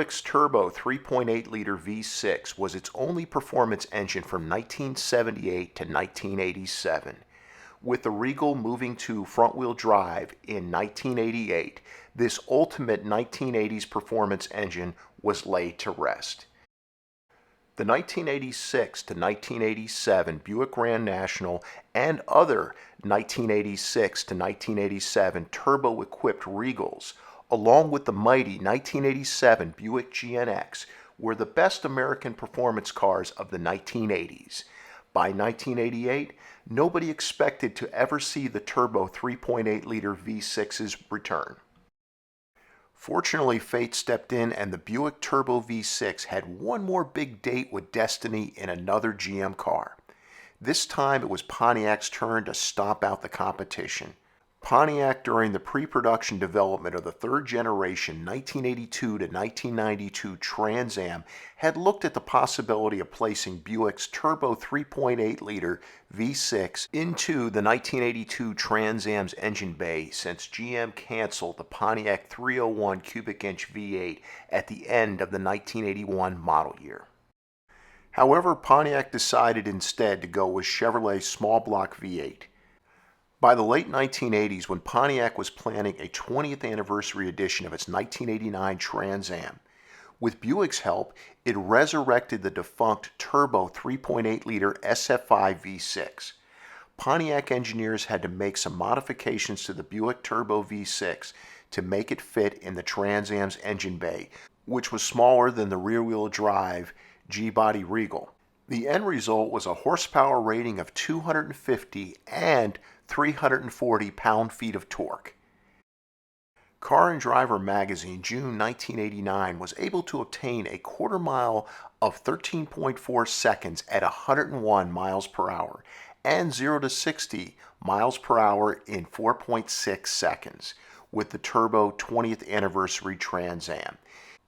Buick's Turbo 3.8-liter V6 was its only performance engine from 1978 to 1987. With the Regal moving to front-wheel drive in 1988, this ultimate 1980s performance engine was laid to rest. The 1986 to 1987 Buick Grand National and other 1986 to 1987 turbo-equipped Regals, along with the mighty 1987 Buick GNX, were the best American performance cars of the 1980s. By 1988, nobody expected to ever see the turbo 3.8-liter V6's return. Fortunately, fate stepped in and the Buick Turbo V6 had one more big date with destiny in another GM car. This time it was Pontiac's turn to stomp out the competition. Pontiac, during the pre-production development of the third generation 1982 to 1992 Trans Am, had looked at the possibility of placing Buick's Turbo 3.8-liter V6 into the 1982 Trans Am's engine bay since GM canceled the Pontiac 301 cubic inch V8 at the end of the 1981 model year. However, Pontiac decided instead to go with Chevrolet's small block V8. By the late 1980s, when Pontiac was planning a 20th anniversary edition of its 1989 Trans Am, with Buick's help, it resurrected the defunct turbo 3.8-liter SFI V6. Pontiac engineers had to make some modifications to the Buick Turbo V6 to make it fit in the Trans Am's engine bay, which was smaller than the rear-wheel drive G-body Regal. The end result was a horsepower rating of 250 and 340 pound-feet of torque. Car and Driver magazine, June 1989, was able to obtain a quarter mile of 13.4 seconds at 101 miles per hour and 0 to 60 miles per hour in 4.6 seconds with the Turbo 20th anniversary Trans Am.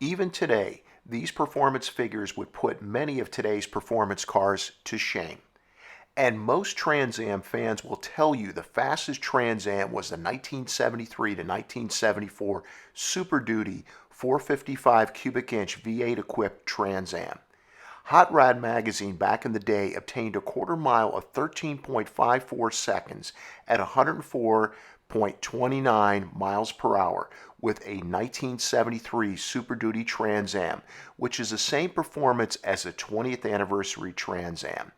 Even today, these performance figures would put many of today's performance cars to shame. And most Trans Am fans will tell you the fastest Trans Am was the 1973 to 1974 Super Duty 455 cubic inch V8 equipped Trans Am. Hot Rod magazine back in the day obtained a quarter mile of 13.54 seconds at 104.29 miles per hour with a 1973 Super Duty Trans Am, which is the same performance as the 20th anniversary Trans Am.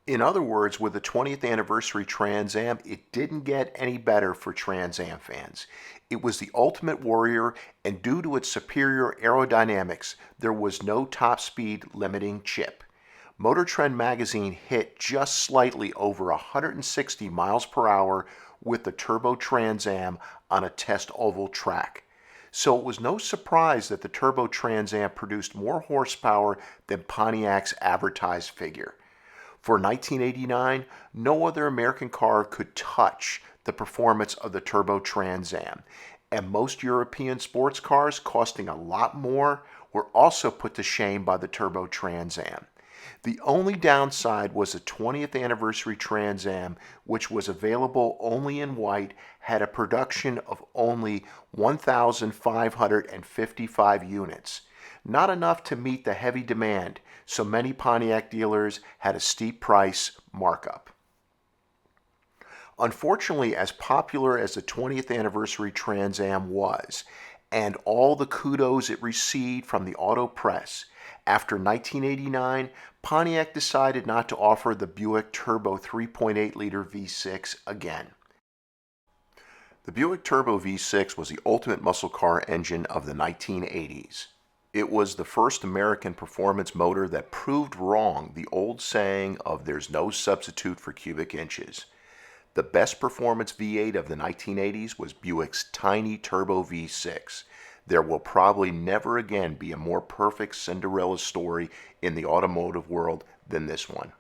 In other words, with the 20th anniversary Trans Am, it didn't get any better for Trans Am fans. It was the ultimate warrior, and due to its superior aerodynamics, there was no top speed limiting chip. Motor Trend magazine hit just slightly over 160 miles per hour with the Turbo Trans Am on a test oval track. So it was no surprise that the Turbo Trans Am produced more horsepower than Pontiac's advertised figure. For 1989, no other American car could touch the performance of the Turbo Trans Am, and most European sports cars, costing a lot more, were also put to shame by the Turbo Trans Am. The only downside was the 20th anniversary Trans Am, which was available only in white, had a production of only 1,555 units. Not enough to meet the heavy demand, so many Pontiac dealers had a steep price markup. Unfortunately, as popular as the 20th anniversary Trans Am was, and all the kudos it received from the auto press, after 1989, Pontiac decided not to offer the Buick Turbo 3.8-liter V6 again. The Buick Turbo V6 was the ultimate muscle car engine of the 1980s. It was the first American performance motor that proved wrong the old saying of "there's no substitute for cubic inches." The best performance V8 of the 1980s was Buick's tiny Turbo V6. There will probably never again be a more perfect Cinderella story in the automotive world than this one.